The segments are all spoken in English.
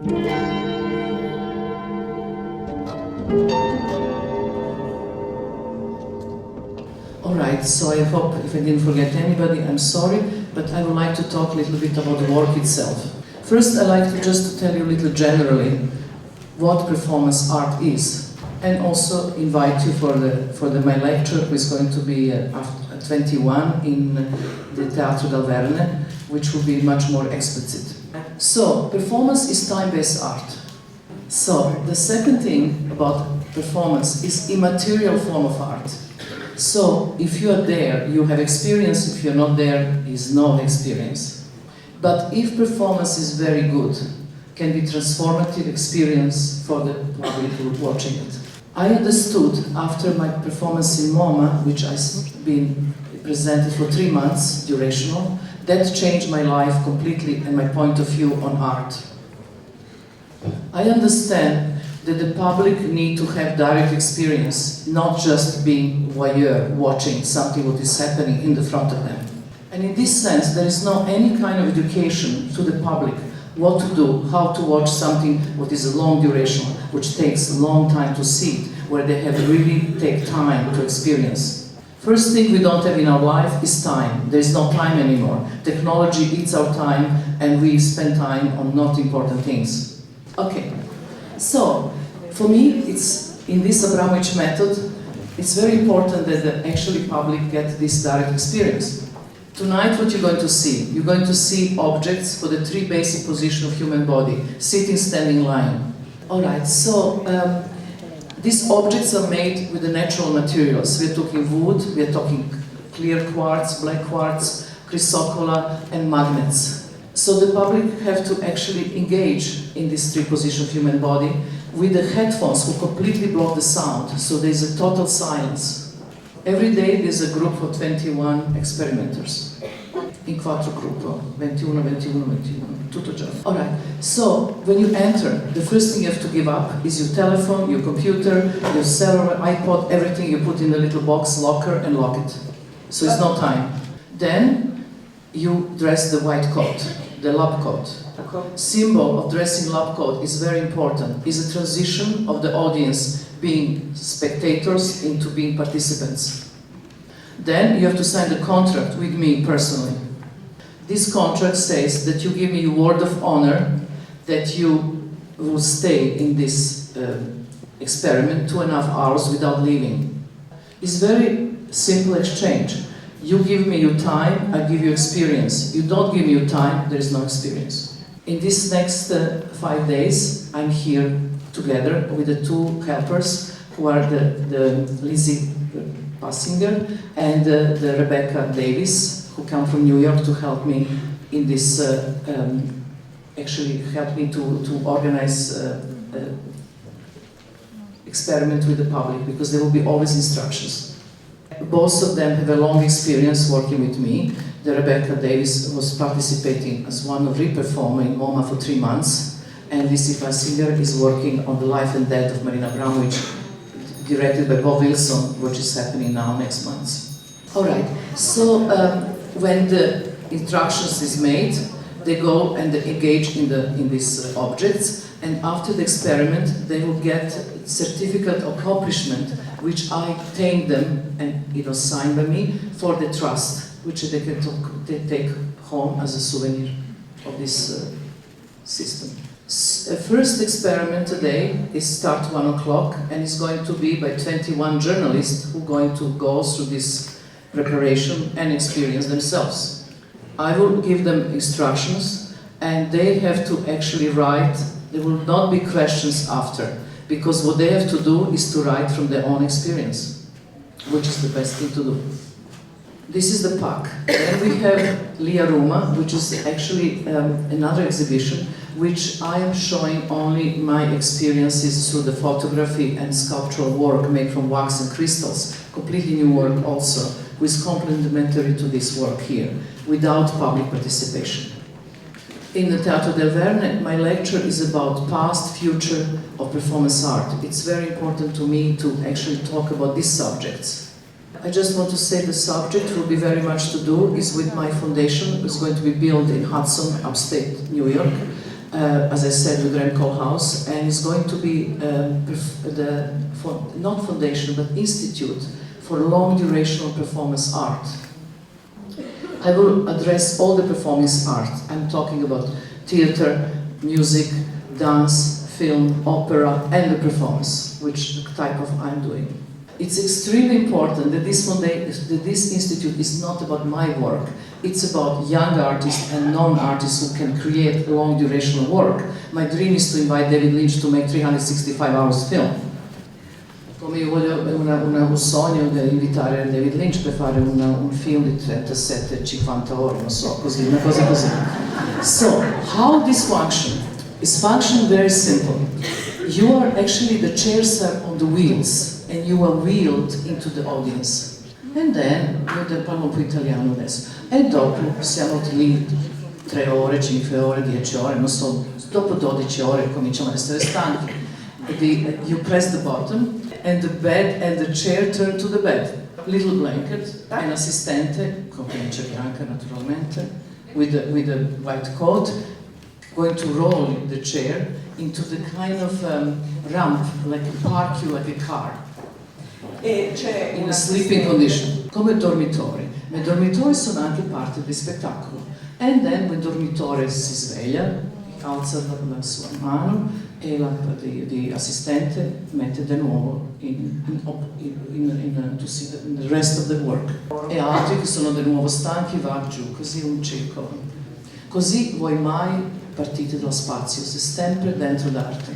Alright, so I hope if I didn't forget anybody, I'm sorry, but I would like to talk a little bit about the work itself. First, I like to just tell you a little generally what performance art is, and also invite you for my lecture, which is going to be at 21 in the Teatro del Verne, which will be much more explicit. So, performance is time-based art. So, the second thing about performance is immaterial form of art. So, if you are there, you have experience. If you're not there, is no experience. But if performance is very good, can be transformative experience for the public who are watching it. I understood after my performance in MoMA, which I've been presented for 3 months, durational, that changed my life completely and my point of view on art. I understand that the public need to have direct experience, not just being voyeur, watching something what is happening in the front of them. And in this sense, there is no any kind of education to the public, what to do, how to watch something what is a long duration, which takes a long time to see it, where they have really take time to experience. First thing we don't have in our life is time. There is no time anymore. Technology eats our time and we spend time on not important things. Okay. So, for me, it's in this Abramovich method, it's very important that the actually public get this direct experience. Tonight, what you're going to see? You're going to see objects for the 3 basic positions of human body: sitting, standing, lying. All right. So these objects are made with the natural materials. We're talking wood. We're talking clear quartz, black quartz, chrysocolla, and magnets. So the public have to actually engage in these 3 positions of human body with the headphones who completely block the sound, so there's a total silence. Every day there's a group of 21 experimenters. In 4 gruppo, 21, 21, 21, tutto già. Alright, so when you enter, the first thing you have to give up is your telephone, your computer, your cellular, iPod, everything you put in a little box, locker, and lock it. So it's no time. Then you dress the white coat, the lab coat. Symbol of dressing lab coat is very important. Is a transition of the audience being spectators into being participants. Then you have to sign the contract with me personally. This contract says that you give me your word of honor that you will stay in this experiment 2.5 hours without leaving. It's very simple exchange. You give me your time, I give you experience. You don't give me your time, there is no experience. In this next 5 days, I'm here together with the 2 helpers who are the Lizzie Passinger and the Rebecca Davis, who come from New York to help me in this, actually help me to organize experiment with the public, because there will be always instructions. Both of them have a long experience working with me. The Rebecca Davis was participating as one of re-performer in MoMA for 3 months, and Lizzie Passinger is working on the life and death of Marina Abramović, directed by Bob Wilson, which is happening now next month. All right, so when the instructions is made, they go and they engage in these objects, and after the experiment, they will get certificate of accomplishment, which I thank them and signed by me for the trust, which they can take home as a souvenir of this system. First experiment today is start 1 o'clock, and it's going to be by 21 journalists who are going to go through this preparation and experience themselves. I will give them instructions, and they have to actually write. There will not be questions after, because what they have to do is to write from their own experience, which is the best thing to do. This is the PAC. Then we have Lia Ruma, which is actually another exhibition, which I am showing only my experiences through the photography and sculptural work made from wax and crystals. Completely new work also, which is complementary to this work here, without public participation. In the Teatro del Verne, my lecture is about past, future of performance art. It's very important to me to actually talk about these subjects. I just want to say the subject will be very much to do is with my foundation. It's going to be built in Hudson, upstate New York. as I said, with Rem Koolhaas, and it's going to be not foundation, but institute for long durational performance art. I will address all the performance art. I'm talking about theater, music, dance, film, opera, and the performance, which type of I'm doing. It's extremely important that this institute is not about my work. It's about young artists and non-artists who can create long durational work. My dream is to invite David Lynch to make 365 hours film. Come io voglio un sogno di invitare David Lynch per fare un film di 37-50 ore, non so, così, una cosa così. So, how this function? It's function very simple. You are actually, the chairs are on the wheels, and you are wheeled into the audience. And then, io parlo un po' italiano adesso, e dopo siamo lì 3 ore, 5 ore, 10 ore, non so, dopo 12 ore cominciamo ad essere stanchi. You press the button, and the bed and the chair turn to the bed. Little blanket, an assistente, con camicia bianca naturalmente, with a white coat, going to roll the chair into the kind of ramp, like park you like a car. E c'è in a sleeping condition, come dormitori. Ma i dormitori sono anche parte del spettacolo. And then il dormitore si sveglia, alza la sua mano e di assistente mette di nuovo in the rest of the work. E altri che sono di nuovo stanchi va giù, così un circolo. Così voi mai partite dallo spazio, siete sempre dentro l'arte.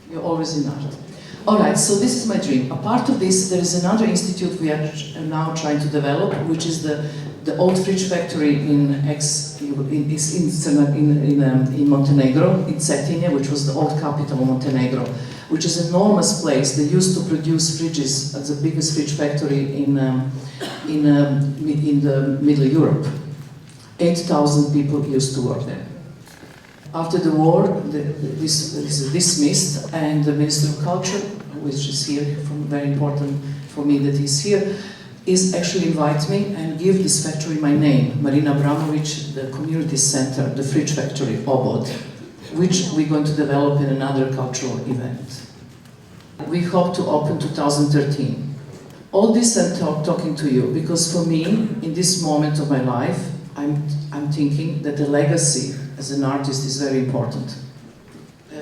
You're always in art. Alright, so this is my dream. A part of this, there is another institute we are now trying to develop, which is the old fridge factory in Montenegro, in Cetinje, which was the old capital of Montenegro, which is an enormous place. They used to produce fridges as the biggest fridge factory in the Middle Europe. 8,000 people used to work there. After the war, this is dismissed, and the Minister of Culture, which is here, very important for me that he's here, is actually invite me and give this factory my name, Marina Abramovic, the community center, the fridge factory, Obod, which we're going to develop in another cultural event. We hope to open 2013. All this I'm talking to you because for me, in this moment of my life, I'm thinking that the legacy as an artist is very important.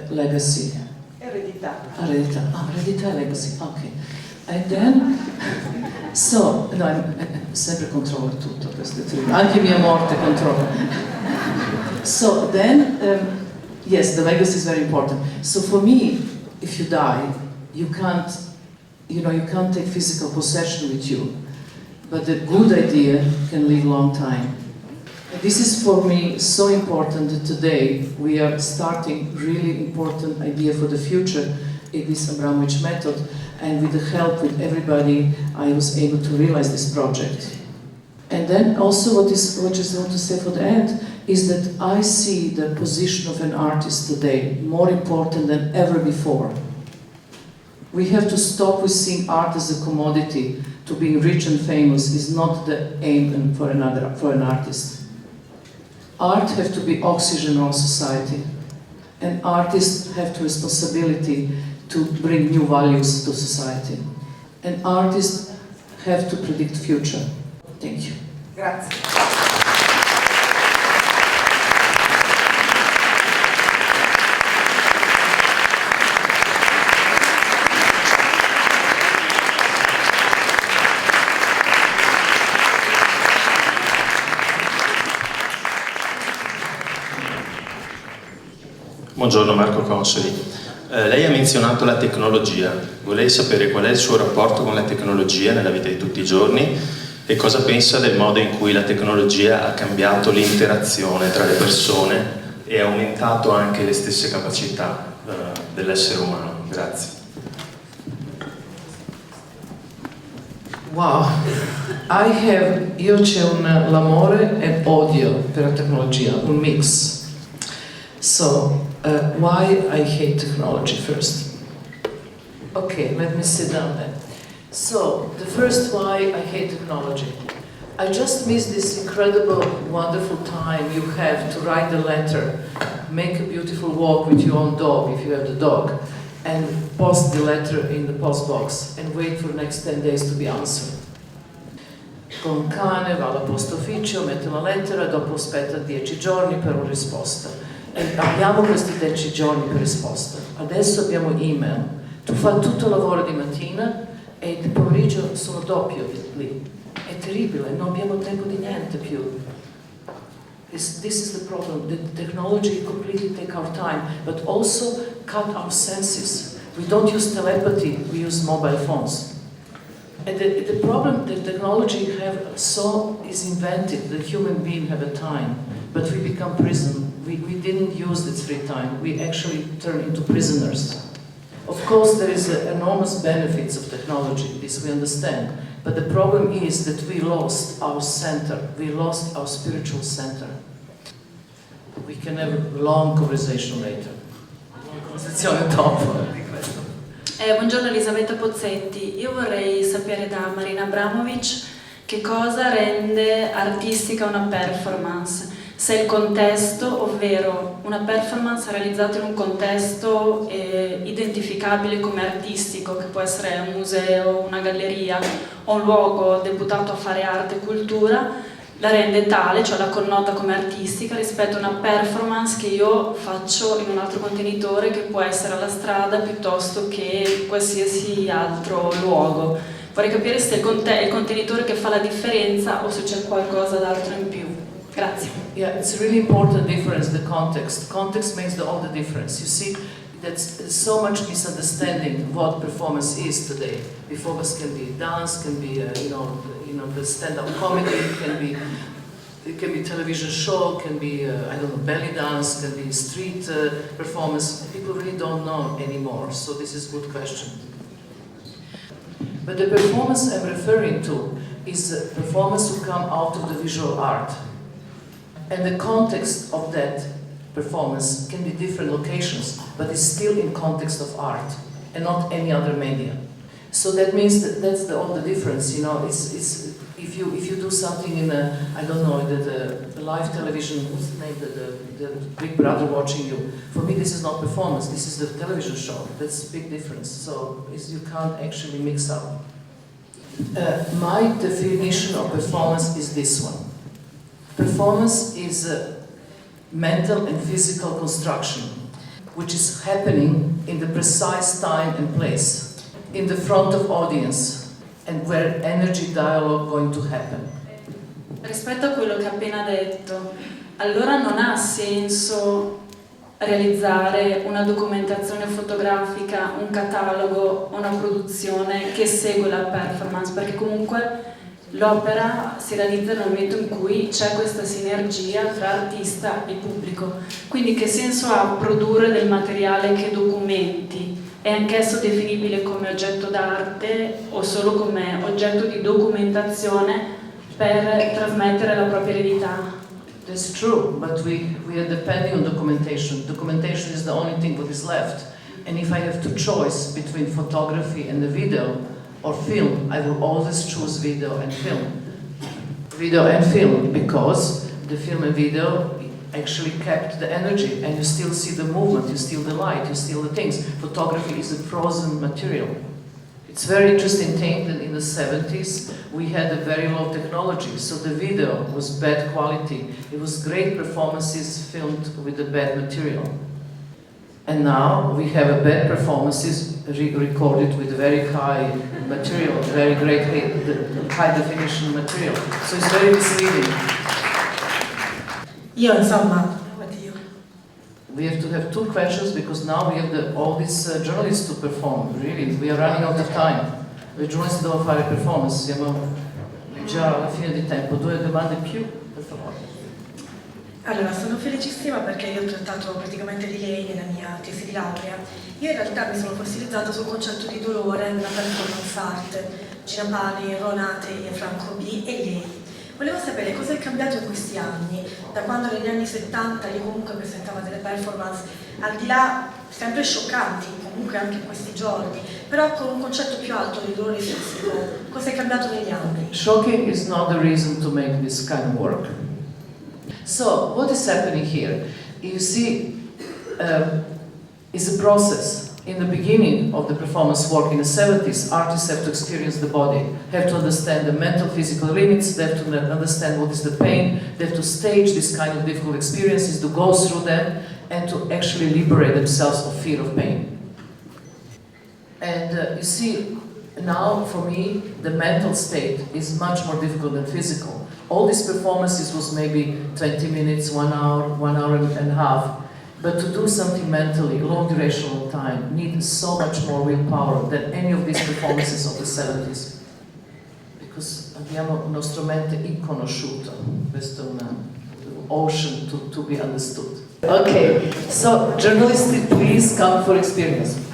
Legacy. Eredità. Eredità, legacy, ok. And then, so, no, sempre controllo tutto questo, anche mia morte controllo. So then, yes, the legacy is very important. So for me, if you die, you can't take physical possession with you, but the good idea can live a long time. This is for me so important that today we are starting really important idea for the future in this Abramovic method, and with the help with everybody I was able to realize this project. And then also what I just want to say for the end is that I see the position of an artist today more important than ever before. We have to stop with seeing art as a commodity. To being rich and famous is not the aim for an artist. Art has to be oxygen of society, and artists have the responsibility to bring new values to society. And artists have to predict the future. Thank you. Grazie. Buongiorno Marco Consoli. Lei ha menzionato la tecnologia. Vorrei sapere qual è il suo rapporto con la tecnologia nella vita di tutti i giorni e cosa pensa del modo in cui la tecnologia ha cambiato l'interazione tra le persone e ha aumentato anche le stesse capacità dell'essere umano. Grazie. Wow, io c'è l'amore e odio per la tecnologia, un mix. So, why I hate technology first? Okay, let me sit down then. So, the first why I hate technology. I just miss this incredible, wonderful time you have to write the letter, make a beautiful walk with your own dog, if you have the dog, and post the letter in the post box and wait for the next 10 days to be answered. Con cane va alla posta ufficio, mette la lettera, dopo aspetta 10 giorni per una risposta. E abbiamo questi 10 giorni per risposta. Adesso abbiamo email. Tu fai tutto il lavoro di mattina e di pomeriggio sono doppio lì. È terribile, non abbiamo tempo di niente più. This is the problem. The technology completely take our time, but also cut our senses. We don't use telepathy, we use mobile phones. And the problem that technology is invented, the human being have a time, but we become prison. We didn't use this free time. We actually turn into prisoners. Of course, there is enormous benefits of technology, this we understand. But the problem is that we lost our center. We lost our spiritual center. We can have a long conversation later. Conversazione dopo di questo. Buongiorno Elisabetta Pozzetti, io vorrei sapere da Marina Abramovic che cosa rende artistica una performance, se il contesto, ovvero una performance realizzata in un contesto identificabile come artistico, che può essere un museo, una galleria o un luogo deputato a fare arte e cultura, la rende tale, cioè la connota come artistica, rispetto a una performance che io faccio in un altro contenitore che può essere alla strada piuttosto che qualsiasi altro luogo. Vorrei capire se è il contenitore che fa la differenza o se c'è qualcosa d'altro in più. Grazie. Yeah, it's a really important difference, the context. Context makes all the difference. You see, there's so much misunderstanding what performance is today. Performance can be dance, can be the stand-up comedy, it can be television show, can be belly dance, can be street performance. People really don't know anymore. So this is a good question. But the performance I'm referring to is a performance who come out of the visual art. And the context of that performance can be different locations, but it's still in context of art and not any other media. So that means that's all the difference. It's if you do something in the live television, what's the name, the Big Brother watching you. For me, this is not performance. This is the television show. That's a big difference. So you can't actually mix up. My definition of performance is this one. Performance is a mental and physical construction, which is happening in the precise time and place, in the front of audience, and where energy dialogue going to happen. Rispetto a quello che ha appena detto, allora non ha senso realizzare una documentazione fotografica, un catalogo, una produzione che segue la performance, perché comunque l'opera si realizza nel momento in cui c'è questa sinergia tra artista e pubblico. Quindi che senso ha produrre del materiale che documenti? È anch'esso definibile come oggetto d'arte o solo come oggetto di documentazione per trasmettere la propria eredità? That's true, but we are depending on documentation. Documentation is the only thing that is left. And if I have to choose between photography and the video or film, I will always choose video and film. Video and film, because the film and video actually kept the energy, and you still see the movement, you still the light, you still the things. Photography is a frozen material. It's a very interesting thing that in the 70s we had a very low technology, so the video was bad quality. It was great performances filmed with the bad material. And now we have a bad performances recorded with very high material, very great high definition material. So it's very misleading. Io insomma, oddio. We have to have 2 questions because now we have all these journalists to perform. Really, we are running out of time. Le giornalisti devono fare performance, siamo già alla fine di tempo. 2 domande più, per favore. Allora, sono felicissima perché io ho trattato praticamente di lei nella mia tesi di laurea. Io in realtà mi sono fossilizzata sul concetto di dolore nella performance art, Gina Pali, Ronate e Franco B. e lei. Volevo sapere cosa è cambiato in questi anni, da quando negli anni 70 io comunque presentavo delle performance, al di là sempre scioccanti, comunque anche in questi giorni, però con un concetto più alto di dolore fisico. Cosa è cambiato negli anni? Shocking is not the reason to make this kind of work. So, what is happening here? You see, it's a process. In the beginning of the performance work in the 70s, artists have to experience the body, have to understand the mental, physical limits, they have to understand what is the pain, they have to stage this kind of difficult experiences, to go through them, and to actually liberate themselves of fear of pain. And you see, now for me, the mental state is much more difficult than physical. All these performances was maybe 20 minutes, 1 hour, 1 hour and a half. But to do something mentally, long duration of time, needs so much more willpower than any of these performances of the 70s. Because abbiamo uno strumento inconosciuto, questo è un ocean to be understood. Okay, so journalists, please come for experience.